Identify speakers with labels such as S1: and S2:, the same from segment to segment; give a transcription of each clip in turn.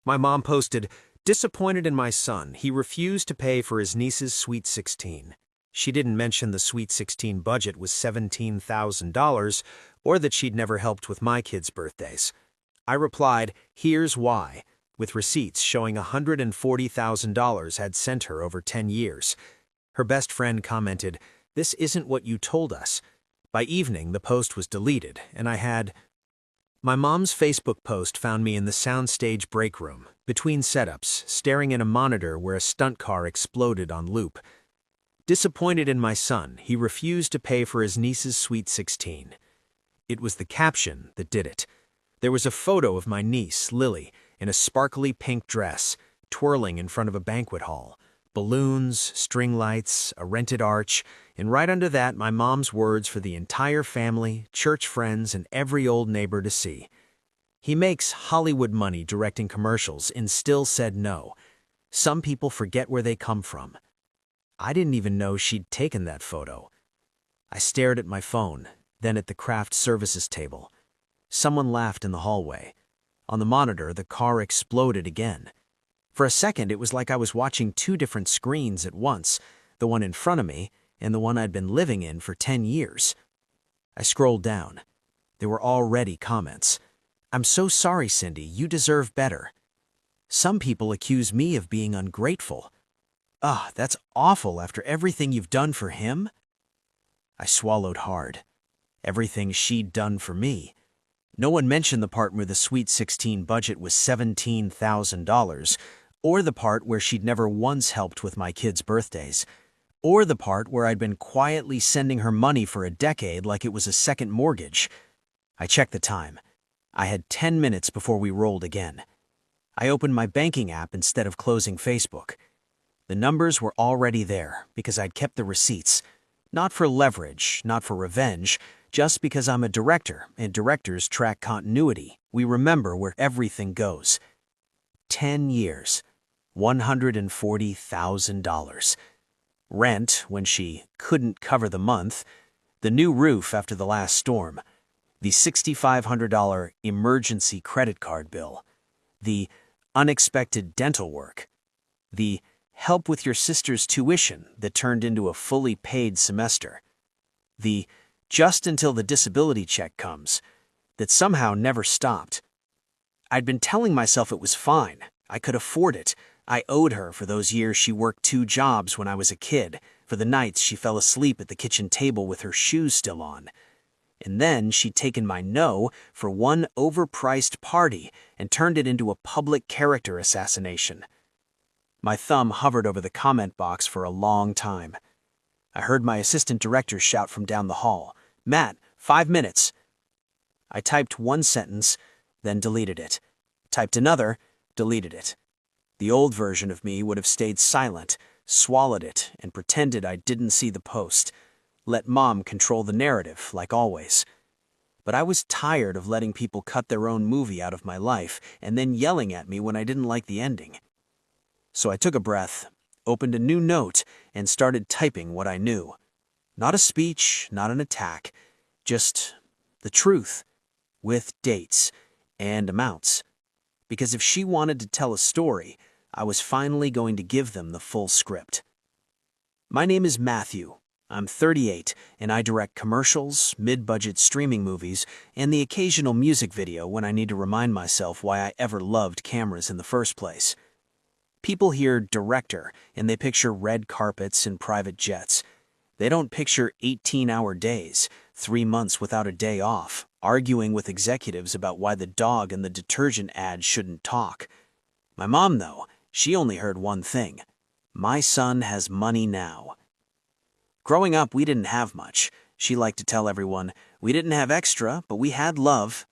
S1: My mom posted, "Disappointed in my son. He refused to pay for his niece's Sweet 16. She didn't mention the Sweet 16 budget was $17,000 or that she'd never helped with my kids' birthdays. I replied, "Here's why," with receipts showing $140,000 had sent her over 10 years. Her best friend commented, "This isn't what you told us." By evening, the post was deleted, and I had... My mom's Facebook post found me in the soundstage break room, between setups, staring at a monitor where a stunt car exploded on loop. Disappointed in my son, he refused to pay for his niece's Sweet 16. It was the caption that did it. There was a photo of my niece, Lily, in a sparkly pink dress, twirling in front of a banquet hall. Balloons, string lights, a rented arch, and right under that my mom's words for the entire family, church friends, and every old neighbor to see. He makes Hollywood money directing commercials and still said no. Some people forget where they come from. I didn't even know she'd taken that photo. I stared at my phone, then at the craft services table. Someone laughed in the hallway. On the monitor, the car exploded again. For a second, it was like I was watching two different screens at once, the one in front of me and the one I'd been living in for 10 years. I scrolled down. There were already comments. "I'm so sorry, Cindy. You deserve better." Some people accuse me of being ungrateful. That's awful after everything you've done for him. I swallowed hard. Everything she'd done for me. No one mentioned the part where the Sweet 16 budget was $17,000, or the part where she'd never once helped with my kids' birthdays, or the part where I'd been quietly sending her money for a decade like it was a second mortgage. I checked the time. I had 10 minutes before we rolled again. I opened my banking app instead of closing Facebook. The numbers were already there because I'd kept the receipts. Not for leverage, not for revenge, just because I'm a director and directors track continuity. We remember where everything goes. 10 years. $140,000. Rent when she couldn't cover the month, the new roof after the last storm, the $6,500 emergency credit card bill, the unexpected dental work, the help with your sister's tuition that turned into a fully paid semester, the just until the disability check comes that somehow never stopped. I'd been telling myself it was fine. I could afford it. I owed her for those years she worked 2 jobs when I was a kid, for the nights she fell asleep at the kitchen table with her shoes still on. And then she'd taken my no for one overpriced party and turned it into a public character assassination. My thumb hovered over the comment box for a long time. I heard my assistant director shout from down the hall, "Matt, 5 minutes." I typed one sentence, then deleted it. Typed another, deleted it. The old version of me would have stayed silent, swallowed it, and pretended I didn't see the post. Let Mom control the narrative, like always. But I was tired of letting people cut their own movie out of my life and then yelling at me when I didn't like the ending. So I took a breath, opened a new note, and started typing what I knew. Not a speech, not an attack, just the truth, with dates and amounts. Because if she wanted to tell a story, I was finally going to give them the full script. My name is Matthew. I'm 38, and I direct commercials, mid-budget streaming movies, and the occasional music video when I need to remind myself why I ever loved cameras in the first place. People hear director, and they picture red carpets and private jets. They don't picture 18-hour days, 3 months without a day off, arguing with executives about why the dog in the detergent ad shouldn't talk. My mom, though, she only heard one thing. My son has money now. Growing up, we didn't have much. She liked to tell everyone, we didn't have extra, but we had love.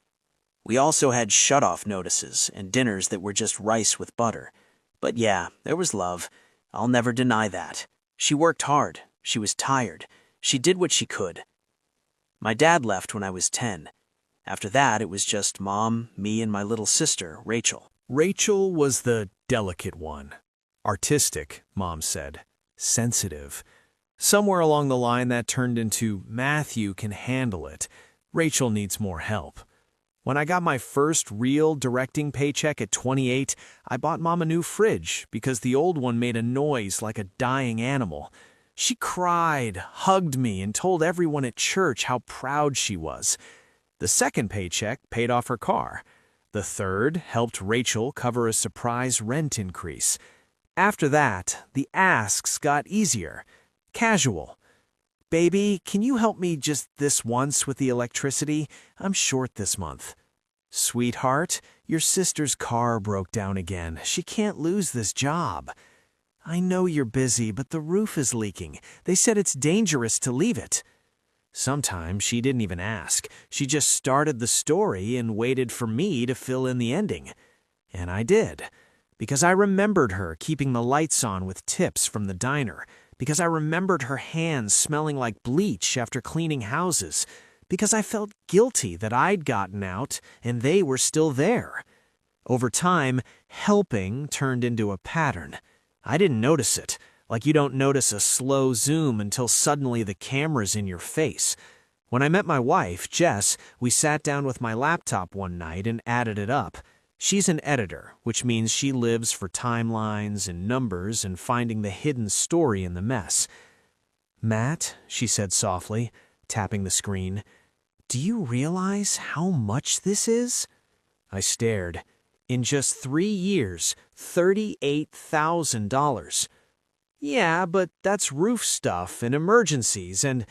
S1: We also had shut-off notices and dinners that were just rice with butter. But yeah, there was love. I'll never deny that. She worked hard. She was tired. She did what she could. My dad left when I was 10. After that, it was just Mom, me, and my little sister, Rachel.
S2: Rachel was the delicate one. Artistic, Mom said. Sensitive. Somewhere along the line that turned into Matthew can handle it. Rachel needs more help. When I got my first real directing paycheck at 28, I bought Mom a new fridge because the old one made a noise like a dying animal. She cried, hugged me, and told everyone at church how proud she was. The second paycheck paid off her car. The third helped Rachel cover a surprise rent increase. After that, the asks got easier. Casual. "Baby, can you help me just this once with the electricity? I'm short this month." "Sweetheart, your sister's car broke down again. She can't lose this job." "I know you're busy, but the roof is leaking. They said it's dangerous to leave it." Sometimes she didn't even ask. She just started the story and waited for me to fill in the ending. And I did. Because I remembered her keeping the lights on with tips from the diner. Because I remembered her hands smelling like bleach after cleaning houses. Because I felt guilty that I'd gotten out and they were still there. Over time, helping turned into a pattern. I didn't notice it, like you don't notice a slow zoom until suddenly the camera's in your face. When I met my wife, Jess, we sat down with my laptop one night and added it up. She's an editor, which means she lives for timelines and numbers and finding the hidden story in the mess. "Matt," she said softly, tapping the screen, "do you realize how much this is?" I stared. In just 3 years, $38,000. "Yeah, but that's roof stuff and emergencies and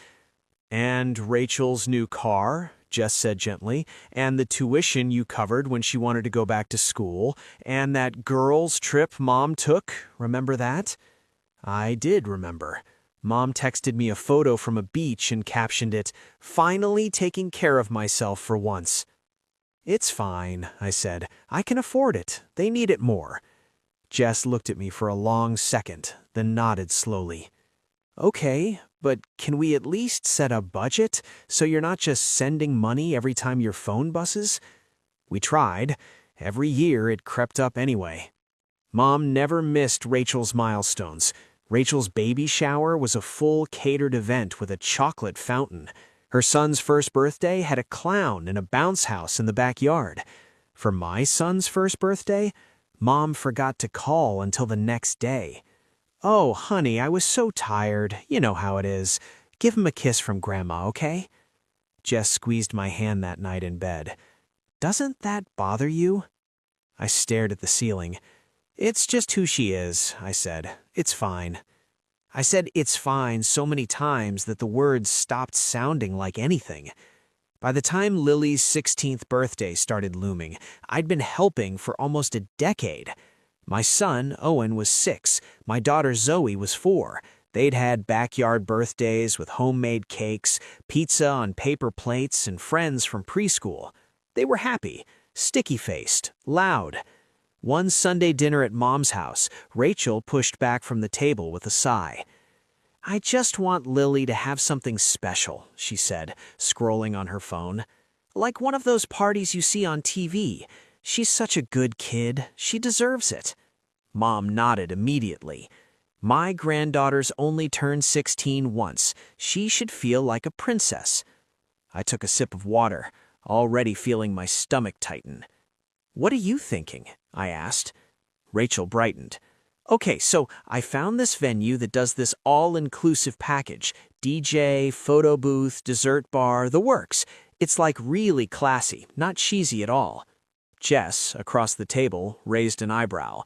S2: Rachel's new car," Jess said gently, "and the tuition you covered when she wanted to go back to school, and that girls' trip Mom took, remember that?" I did remember. Mom texted me a photo from a beach and captioned it, "Finally taking care of myself for once." "It's fine," I said. "I can afford it. They need it more." Jess looked at me for a long second, then nodded slowly. "Okay, but can we at least set a budget so you're not just sending money every time your phone busses?" We tried. Every year it crept up anyway. Mom never missed Rachel's milestones. Rachel's baby shower was a full catered event with a chocolate fountain. Her son's first birthday had a clown and a bounce house in the backyard. For my son's first birthday, Mom forgot to call until the next day. "Oh, honey, I was so tired. You know how it is. Give him a kiss from Grandma, okay?" Jess squeezed my hand that night in bed. "Doesn't that bother you?" I stared at the ceiling. "It's just who she is," I said. "It's fine." I said "it's fine" so many times that the words stopped sounding like anything. By the time Lily's 16th birthday started looming, I'd been helping for almost a decade. My son, Owen, was 6. My daughter, Zoe, was 4. They'd had backyard birthdays with homemade cakes, pizza on paper plates, and friends from preschool. They were happy, sticky-faced, loud. One Sunday dinner at Mom's house, Rachel pushed back from the table with a sigh. "I just want Lily to have something special," she said, scrolling on her phone. "Like one of those parties you see on TV. She's such a good kid. She deserves it." Mom nodded immediately. "My granddaughter's only turned 16 once. She should feel like a princess." I took a sip of water, already feeling my stomach tighten. "What are you thinking?" I asked. Rachel brightened. "Okay, so I found this venue that does this all-inclusive package. DJ, photo booth, dessert bar, the works. It's like really classy, not cheesy at all." Jess, across the table, raised an eyebrow.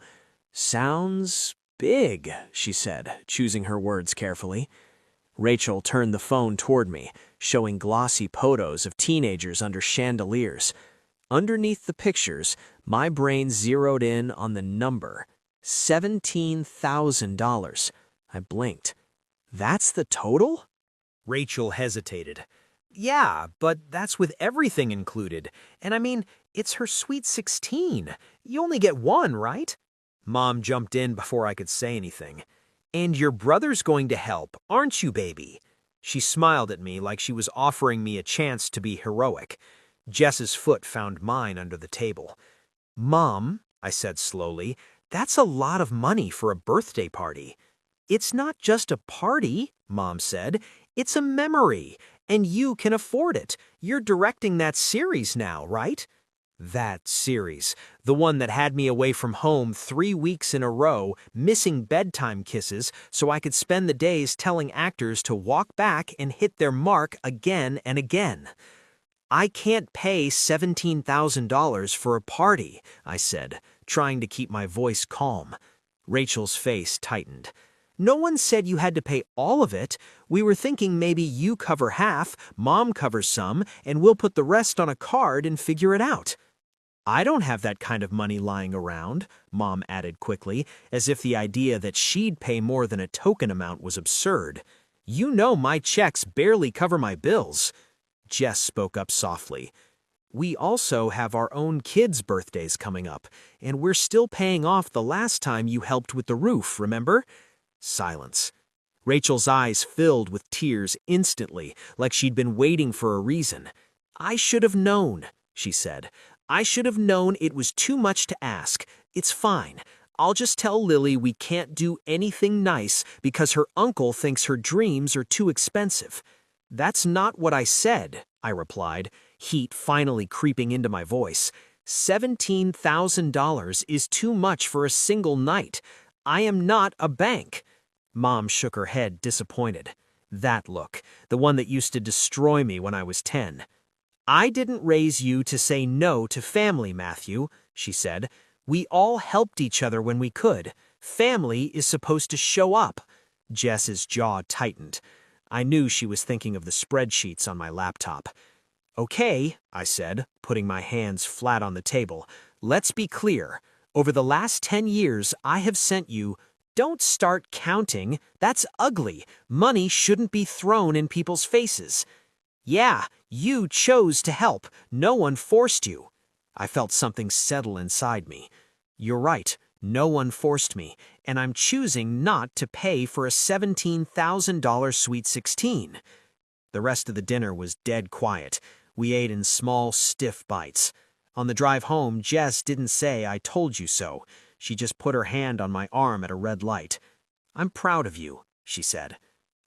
S2: "Sounds big," she said, choosing her words carefully. Rachel turned the phone toward me, showing glossy photos of teenagers under chandeliers. Underneath the pictures, my brain zeroed in on the number. $17,000. I blinked. "That's the total?" Rachel hesitated. "Yeah, but that's with everything included. And I mean, it's her sweet 16. You only get one, right?" Mom jumped in before I could say anything. "And your brother's going to help, aren't you, baby?" She smiled at me like she was offering me a chance to be heroic. Jess's foot found mine under the table. "Mom," I said slowly, "that's a lot of money for a birthday party." "It's not just a party," Mom said. "It's a memory. And you can afford it. You're directing that series now, right? That series. The one that had me away from home 3 weeks in a row, missing bedtime kisses, so I could spend the days telling actors to walk back and hit their mark again and again. I can't pay $17,000 for a party, I said, trying to keep my voice calm. Rachel's face tightened. No one said you had to pay all of it. We were thinking maybe you cover half, Mom covers some, and we'll put the rest on a card and figure it out. I don't have that kind of money lying around, Mom added quickly, as if the idea that she'd pay more than a token amount was absurd. You know my checks barely cover my bills. Jess spoke up softly. We also have our own kids' birthdays coming up, and we're still paying off the last time you helped with the roof, remember? Silence. Rachel's eyes filled with tears instantly, like she'd been waiting for a reason. I should have known, she said. I should have known it was too much to ask. It's fine. I'll just tell Lily we can't do anything nice because her uncle thinks her dreams are too expensive. That's not what I said, I replied, heat finally creeping into my voice. $17,000 is too much for a single night. I am not a bank. Mom shook her head, disappointed. That look, the one that used to destroy me when I was 10. I didn't raise you to say no to family, Matthew, she said. We all helped each other when we could. Family is supposed to show up. Jess's jaw tightened. I knew she was thinking of the spreadsheets on my laptop. Okay, I said, putting my hands flat on the table. Let's be clear. Over the last 10 years, I have sent you... Don't start counting. That's ugly. Money shouldn't be thrown in people's faces. Yeah, you chose to help. No one forced you. I felt something settle inside me. You're right. No one forced me, and I'm choosing not to pay for a $17,000 Sweet 16. The rest of the dinner was dead quiet. We ate in small, stiff bites. On the drive home, Jess didn't say I told you so. She just put her hand on my arm at a red light. I'm proud of you, she said.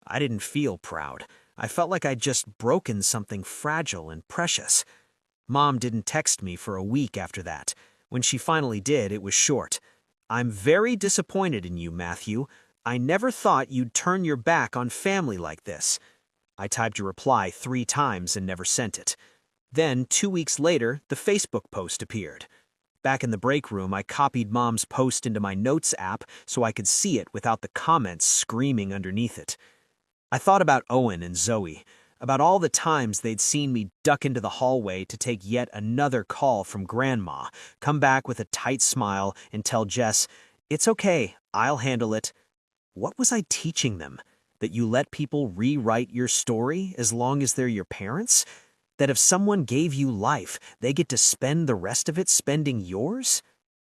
S2: I didn't feel proud. I felt like I'd just broken something fragile and precious. Mom didn't text me for a week after that. When she finally did, it was short. I'm very disappointed in you, Matthew. I never thought you'd turn your back on family like this. I typed a reply 3 times and never sent it. Then, 2 weeks later, the Facebook post appeared. Back in the break room, I copied Mom's post into my Notes app so I could see it without the comments screaming underneath it. I thought about Owen and Zoe, about all the times they'd seen me duck into the hallway to take yet another call from Grandma, come back with a tight smile and tell Jess, "It's okay, I'll handle it." What was I teaching them? That you let people rewrite your story as long as they're your parents? That if someone gave you life, they get to spend the rest of it spending yours?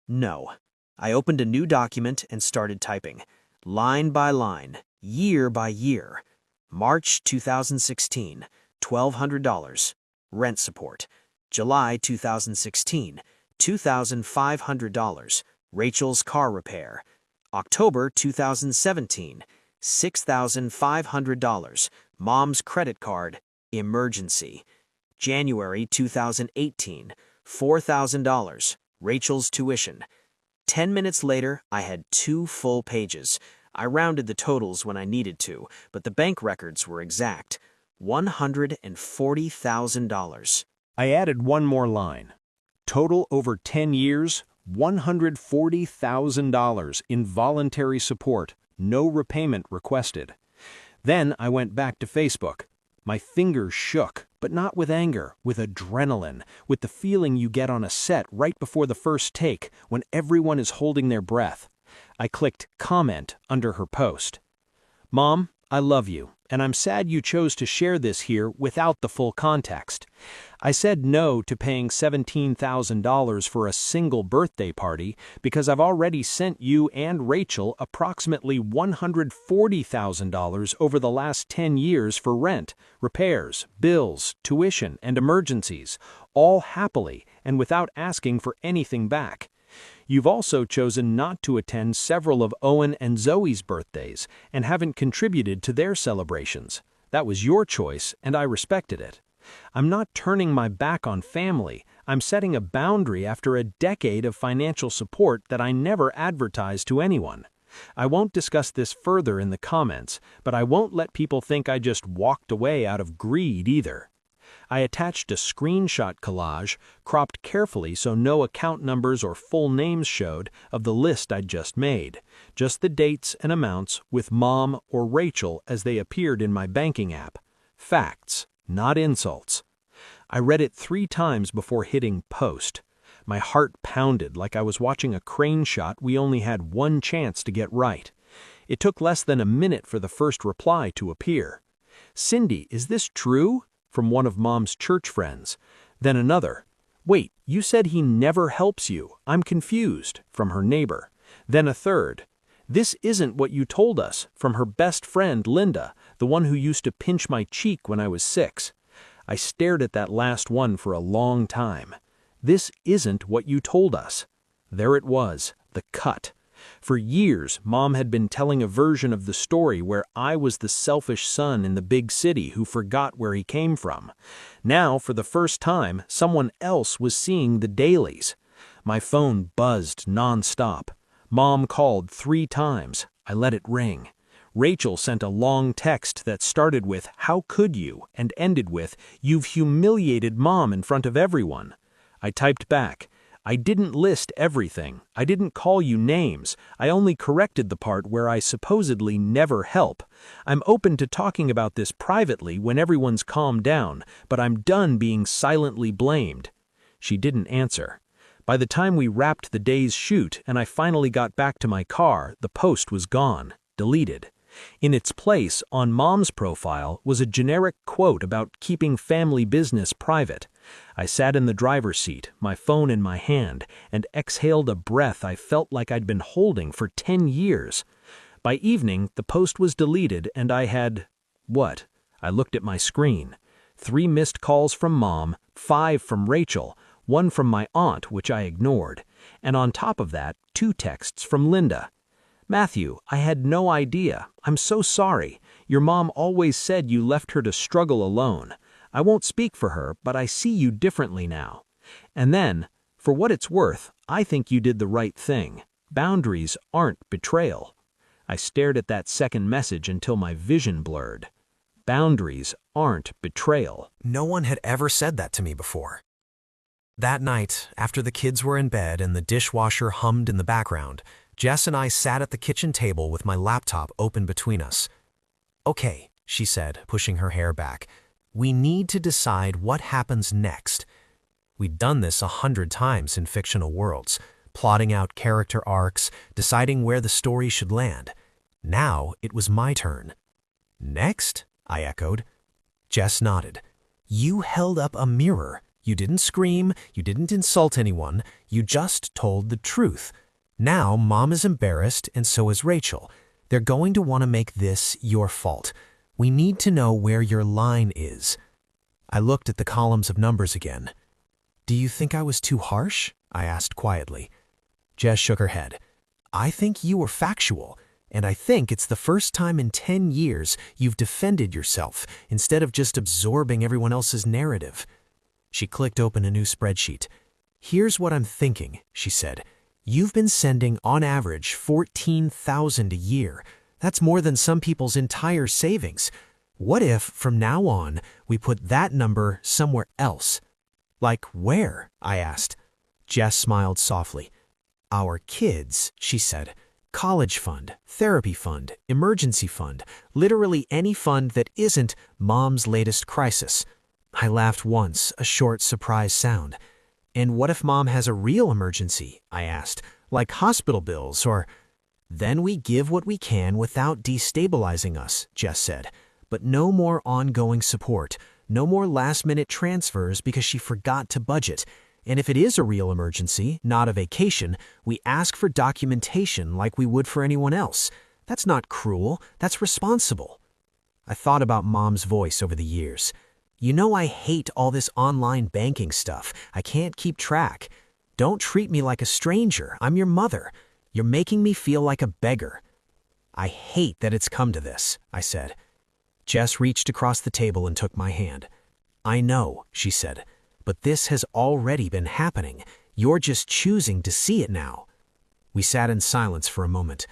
S2: No. I opened a new document and started typing. Line by line, year by year. March 2016, $1,200. Rent support. July 2016, $2,500. Rachel's car repair. October 2017, $6,500. Mom's credit card. Emergency. January 2018, $4,000. Rachel's tuition. 10 minutes later, I had 2 full pages. I rounded the totals when I needed to, but the bank records were exact. $140,000.
S3: I added one more line. Total over 10 years, $140,000 in voluntary support, no repayment requested. Then I went back to Facebook. My fingers shook, but not with anger, with adrenaline, with the feeling you get on a set right before the first take when everyone is holding their breath. I clicked comment under her post. Mom, I love you, and I'm sad you chose to share this here without the full context. I said no to paying $17,000 for a single birthday party because I've already sent you and Rachel approximately $140,000 over the last 10 years for rent, repairs, bills, tuition, and emergencies, all happily and without asking for anything back. You've also chosen not to attend several of Owen and Zoe's birthdays and haven't contributed to their celebrations. That was your choice, and I respected it. I'm not turning my back on family. I'm setting a boundary after a decade of financial support that I never advertised to anyone. I won't discuss this further in the comments, but I won't let people think I just walked away out of greed either. I attached a screenshot collage, cropped carefully so no account numbers or full names showed, of the list I'd just made, just the dates and amounts with Mom or Rachel as they appeared in my banking app. Facts, not insults. I read it 3 times before hitting post. My heart pounded like I was watching a crane shot we only had one chance to get right. It took less than a minute for the first reply to appear. "Cindy, is this true?" from one of Mom's church friends. Then another, "Wait, you said he never helps you. I'm confused," from her neighbor. Then a third, "This isn't what you told us," from her best friend Linda, the one who used to pinch my cheek when I was 6. I stared at that last one for a long time. "This isn't what you told us." There it was, the cut. For years, Mom had been telling a version of the story where I was the selfish son in the big city who forgot where he came from. Now, for the first time, someone else was seeing the dailies. My phone buzzed nonstop. Mom called 3 times. I let it ring. Rachel sent a long text that started with, "How could you?" and ended with, "You've humiliated Mom in front of everyone." I typed back, "I didn't list everything. I didn't call you names. I only corrected the part where I supposedly never help. I'm open to talking about this privately when everyone's calmed down, but I'm done being silently blamed." She didn't answer. By the time we wrapped the day's shoot and I finally got back to my car, the post was gone, deleted. In its place, on Mom's profile, was a generic quote about keeping family business private. I sat in the driver's seat, my phone in my hand, and exhaled a breath I felt like I'd been holding for 10 years. By evening, the post was deleted and I had... what? I looked at my screen. 3 missed calls from Mom, 5 from Rachel, 1 from my aunt, which I ignored, and on top of that, 2 texts from Linda. "Matthew, I had no idea. I'm so sorry. Your mom always said you left her to struggle alone. I won't speak for her, but I see you differently now." And then, "For what it's worth, I think you did the right thing. Boundaries aren't betrayal." I stared at that second message until my vision blurred. Boundaries aren't betrayal.
S2: No one had ever said that to me before. That night, after the kids were in bed and the dishwasher hummed in the background, Jess and I sat at the kitchen table with my laptop open between us. "Okay," she said, pushing her hair back. "We need to decide what happens next." We'd done this 100 times in fictional worlds, plotting out character arcs, deciding where the story should land. Now it was my turn. "Next?" I echoed. Jess nodded. "You held up a mirror. You didn't scream, you didn't insult anyone, you just told the truth. Now Mom is embarrassed and so is Rachel. They're going to want to make this your fault. We need to know where your line is." I looked at the columns of numbers again. "Do you think I was too harsh?" I asked quietly. Jess shook her head. "I think you were factual, and I think it's the first time in 10 years you've defended yourself instead of just absorbing everyone else's narrative." She clicked open a new spreadsheet. "Here's what I'm thinking," she said. "You've been sending, on average, $14,000 a year. That's more than some people's entire savings. What if, from now on, we put that number somewhere else?" "Like where?" I asked. Jess smiled softly. "Our kids," she said. "College fund, therapy fund, emergency fund, literally any fund that isn't Mom's latest crisis." I laughed once, a short, surprised sound. "And what if Mom has a real emergency?" I asked. "Like hospital bills or—" "Then we give what we can without destabilizing us," Jess said. "But no more ongoing support, no more last-minute transfers because she forgot to budget. And if it is a real emergency, not a vacation, we ask for documentation like we would for anyone else. That's not cruel, that's responsible." I thought about Mom's voice over the years. "You know I hate all this online banking stuff. I can't keep track. Don't treat me like a stranger. I'm your mother. You're making me feel like a beggar." "I hate that it's come to this," I said. Jess reached across the table and took my hand. "I know," she said, "but this has already been happening. You're just choosing to see it now." We sat in silence for a moment.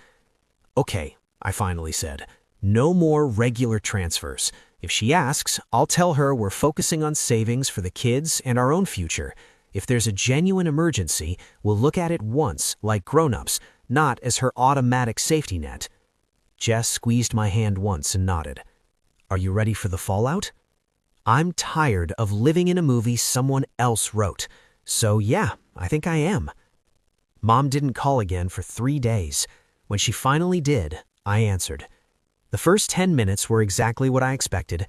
S2: "Okay," I finally said. "No more regular transfers. If she asks, I'll tell her we're focusing on savings for the kids and our own future. If there's a genuine emergency, we'll look at it once, like grown-ups, not as her automatic safety net." Jess squeezed my hand once and nodded. "Are you ready for the fallout?" "I'm tired of living in a movie someone else wrote. So yeah, I think I am." Mom didn't call again for 3 days. When she finally did, I answered. The first 10 minutes were exactly what I expected.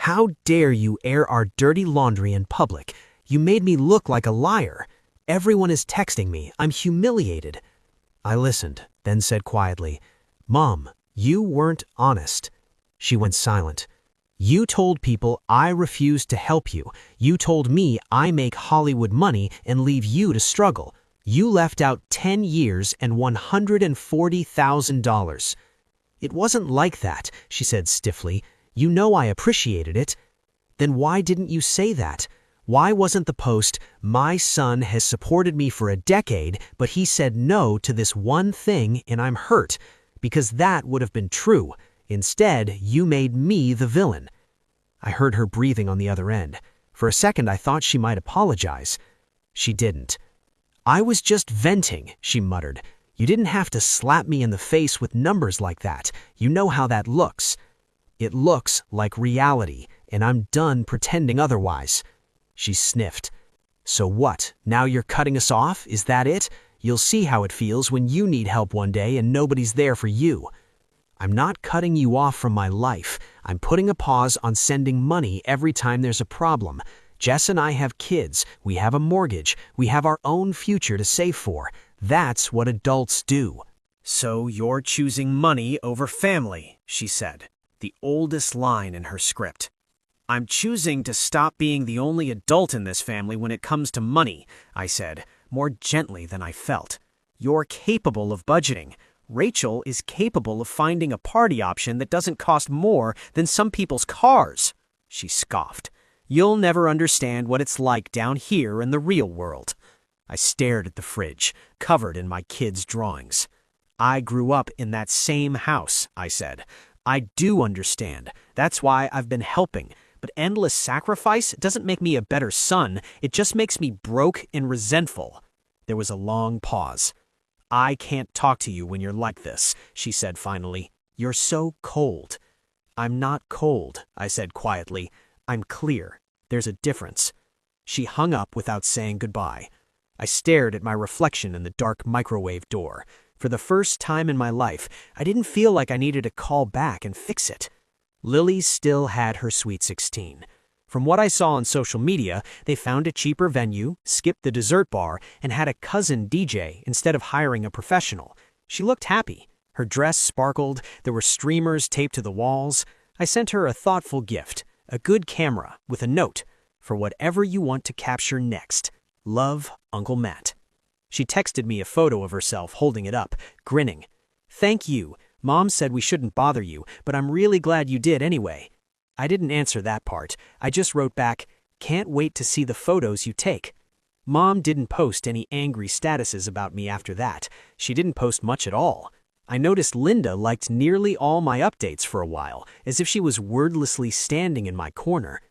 S2: "How dare you air our dirty laundry in public? You made me look like a liar. Everyone is texting me. I'm humiliated." I listened, then said quietly, "Mom, you weren't honest." She went silent. "You told people I refused to help you. You told me I make Hollywood money and leave you to struggle. You left out 10 years and $140,000. "It wasn't like that," she said stiffly. "You know I appreciated it." "Then why didn't you say that? Why wasn't the post, 'My son has supported me for a decade, but he said no to this one thing and I'm hurt,' because that would have been true. Instead, you made me the villain." I heard her breathing on the other end. For a second, I thought she might apologize. She didn't. "I was just venting," she muttered. "You didn't have to slap me in the face with numbers like that. You know how that looks." "It looks like reality, and I'm done pretending otherwise." She sniffed. "So what? Now you're cutting us off? Is that it? You'll see how it feels when you need help one day and nobody's there for you." "I'm not cutting you off from my life. I'm putting a pause on sending money every time there's a problem. Jess and I have kids. We have a mortgage. We have our own future to save for. That's what adults do." "So you're choosing money over family," she said, the oldest line in her script. "I'm choosing to stop being the only adult in this family when it comes to money," I said, more gently than I felt. "You're capable of budgeting. Rachel is capable of finding a party option that doesn't cost more than some people's cars." She scoffed. "You'll never understand what it's like down here in the real world." I stared at the fridge, covered in my kids' drawings. "I grew up in that same house," I said. "I do understand. That's why I've been helping. But endless sacrifice doesn't make me a better son. It just makes me broke and resentful." There was a long pause. "I can't talk to you when you're like this," she said finally. "You're so cold." "I'm not cold," I said quietly. "I'm clear. There's a difference." She hung up without saying goodbye. I stared at my reflection in the dark microwave door. For the first time in my life, I didn't feel like I needed to call back and fix it. Lily still had her Sweet 16. From what I saw on social media, they found a cheaper venue, skipped the dessert bar, and had a cousin DJ instead of hiring a professional. She looked happy. Her dress sparkled, there were streamers taped to the walls. I sent her a thoughtful gift, a good camera with a note, "For whatever you want to capture next. Love, Uncle Matt." She texted me a photo of herself holding it up, grinning. "Thank you. Mom said we shouldn't bother you, but I'm really glad you did anyway." I didn't answer that part. I just wrote back, "Can't wait to see the photos you take." Mom didn't post any angry statuses about me after that. She didn't post much at all. I noticed Linda liked nearly all my updates for a while, as if she was wordlessly standing in my corner.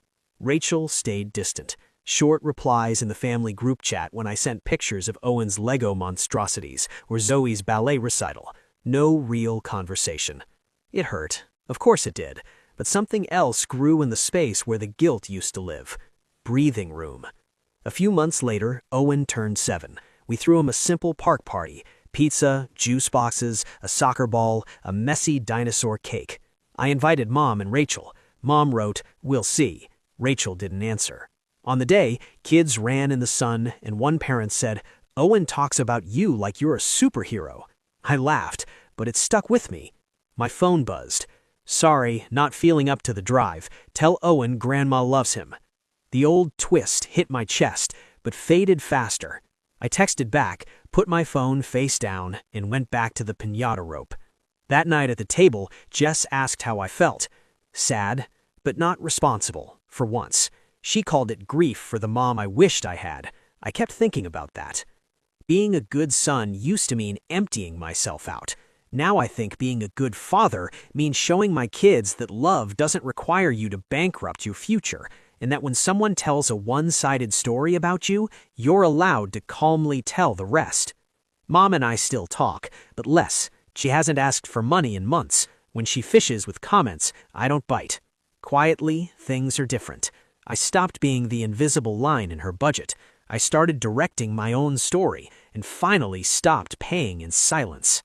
S2: Rachel stayed distant. Short replies in the family group chat when I sent pictures of Owen's Lego monstrosities or Zoe's ballet recital. No real conversation. It hurt. Of course it did. But something else grew in the space where the guilt used to live. Breathing room. A few months later, Owen turned 7. We threw him a simple park party. Pizza, juice boxes, a soccer ball, a messy dinosaur cake. I invited Mom and Rachel. Mom wrote, "We'll see." Rachel didn't answer. On the day, kids ran in the sun, and one parent said, "Owen talks about you like you're a superhero." I laughed, but it stuck with me. My phone buzzed. "Sorry, not feeling up to the drive. Tell Owen Grandma loves him." The old twist hit my chest, but faded faster. I texted back, put my phone face down, and went back to the piñata rope. That night at the table, Jess asked how I felt. Sad, but not responsible, for once. She called it grief for the mom I wished I had. I kept thinking about that. Being a good son used to mean emptying myself out. Now I think being a good father means showing my kids that love doesn't require you to bankrupt your future, and that when someone tells a one-sided story about you, you're allowed to calmly tell the rest. Mom and I still talk, but less. She hasn't asked for money in months. When she fishes with comments, I don't bite. Quietly, things are different. I stopped being the invisible line in her budget. I started directing my own story, and finally stopped paying in silence.